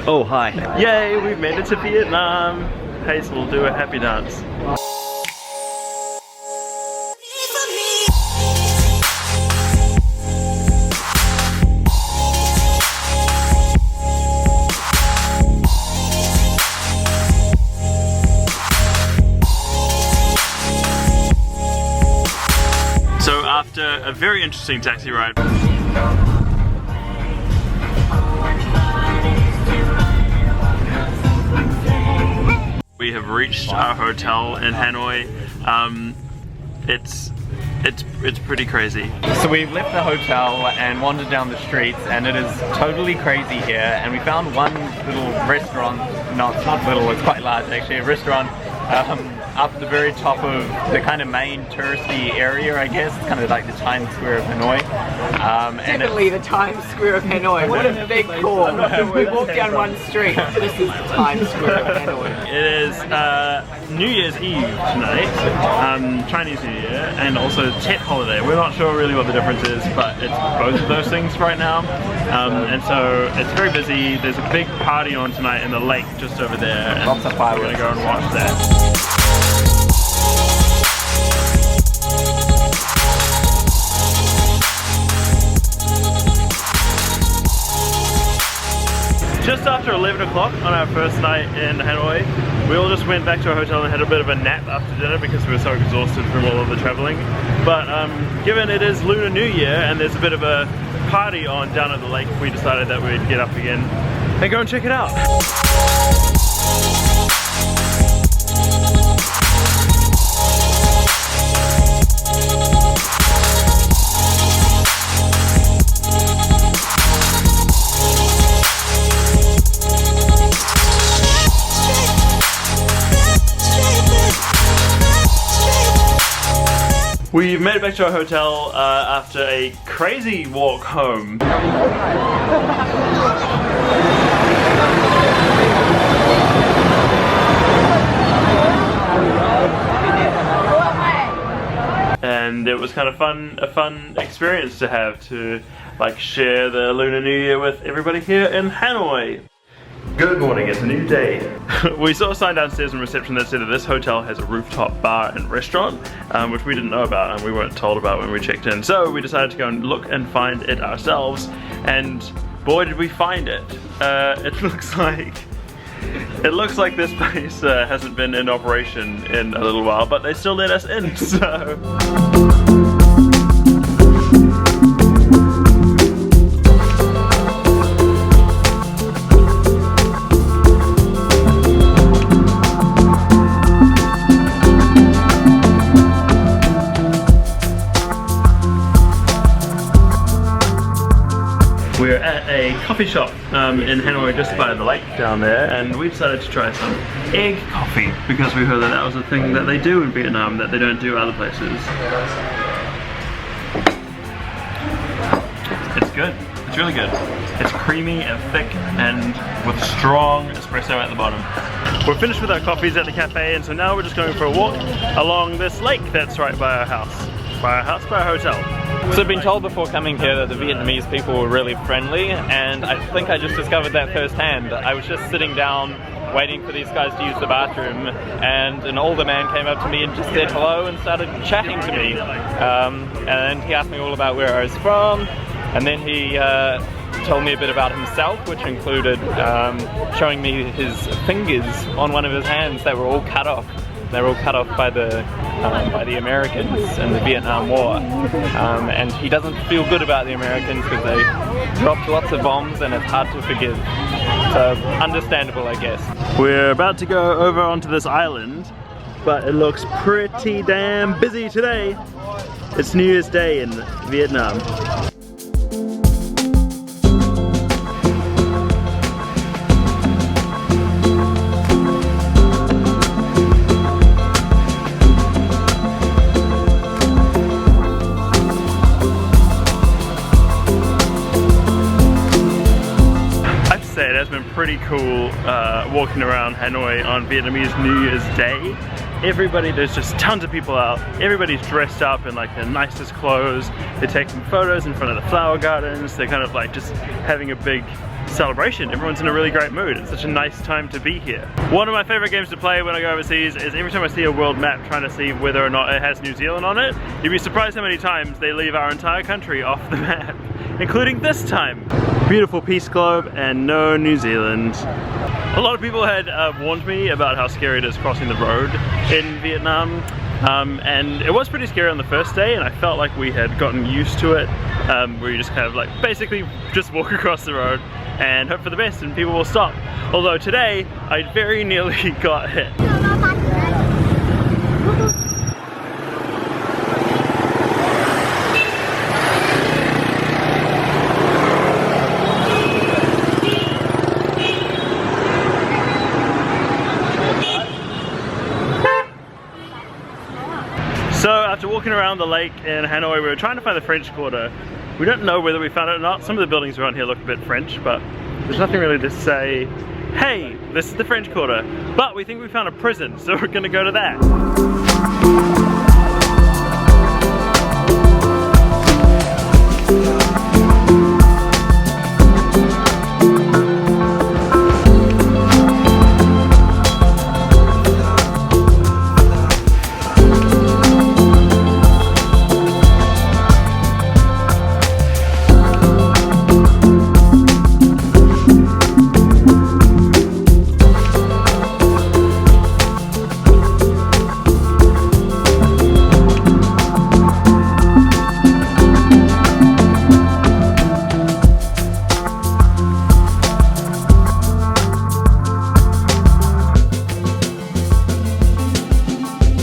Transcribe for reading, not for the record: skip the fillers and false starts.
Oh, hi. Yay, we've made it to Vietnam. Hazel, do a happy dance. So after a very interesting taxi ride, we have reached our hotel in Hanoi. It's pretty crazy. So we've left the hotel and wandered down the streets, and it is totally crazy here. And we found one little restaurant. No, it's not little, it's quite large actually. A restaurant up the very top of the kind of main touristy area, I guess. It's kind of like the Times Square of Hanoi. Definitely the Times Square of Hanoi. What a big call. We walked down one street. This is the Times Square of Hanoi. It is New Year's Eve tonight, Chinese New Year, and also Tet holiday. We're not sure really what the difference is, but it's both of those things right now. And so it's very busy. There's a big party on tonight in the lake just over there. And lots of fireworks. We're gonna go and watch that. Just after 11 o'clock on our first night in Hanoi, we all just went back to our hotel and had a bit of a nap after dinner because we were so exhausted from all of the traveling. But given it is Lunar New Year and there's a bit of a party on down at the lake, we decided that we'd get up again and go and check it out. We made it back to our hotel after a crazy walk home. And it was kind of a fun experience to have, to like share the Lunar New Year with everybody here in Hanoi. Good morning, it's a new day. We saw a sign downstairs in reception that said that this hotel has a rooftop bar and restaurant, which we didn't know about and we weren't told about when we checked in. So we decided to go and look and find it ourselves, and boy did we find it. It looks like this place hasn't been in operation in a little while, but they still let us in, so. We're at a coffee shop in Hanoi just by the lake down there, and we decided to try some egg coffee because we heard that that was a thing that they do in Vietnam that they don't do other places. It's good. It's really good. It's creamy and thick and with strong espresso at the bottom. We're finished with our coffees at the cafe, and so now we're just going for a walk along this lake that's right by our house. By our hotel. So I've been told before coming here that the Vietnamese people were really friendly, and I think I just discovered that firsthand. I was just sitting down waiting for these guys to use the bathroom, and an older man came up to me and just said hello and started chatting to me. And he asked me all about where I was from, and then he told me a bit about himself, which included showing me his fingers on one of his hands that were all cut off. They were all cut off by the Americans in the Vietnam War, and he doesn't feel good about the Americans because they dropped lots of bombs and it's hard to forgive. So understandable, I guess. We're about to go over onto this island, but it looks pretty damn busy today. It's New Year's Day in Vietnam. It has been pretty cool walking around Hanoi on Vietnamese New Year's Day. There's just tons of people out. Everybody's dressed up in like the nicest clothes. They're taking photos in front of the flower gardens. They're kind of like just having a big celebration. Everyone's in a really great mood. It's such a nice time to be here. One of my favorite games to play when I go overseas is every time I see a world map trying to see whether or not it has New Zealand on it. You'd be surprised how many times they leave our entire country off the map, including this time. Beautiful peace globe and no New Zealand. A lot of people had warned me about how scary it is crossing the road in Vietnam. And it was pretty scary on the first day, and I felt like we had gotten used to it, where you just kind of like basically just walk across the road and hope for the best and people will stop. Although today I very nearly got hit. So after walking around the lake in Hanoi, we were trying to find the French Quarter. We don't know whether we found it or not. Some of the buildings around here look a bit French, but there's nothing really to say, hey, this is the French Quarter. But we think we found a prison, so we're gonna go to that.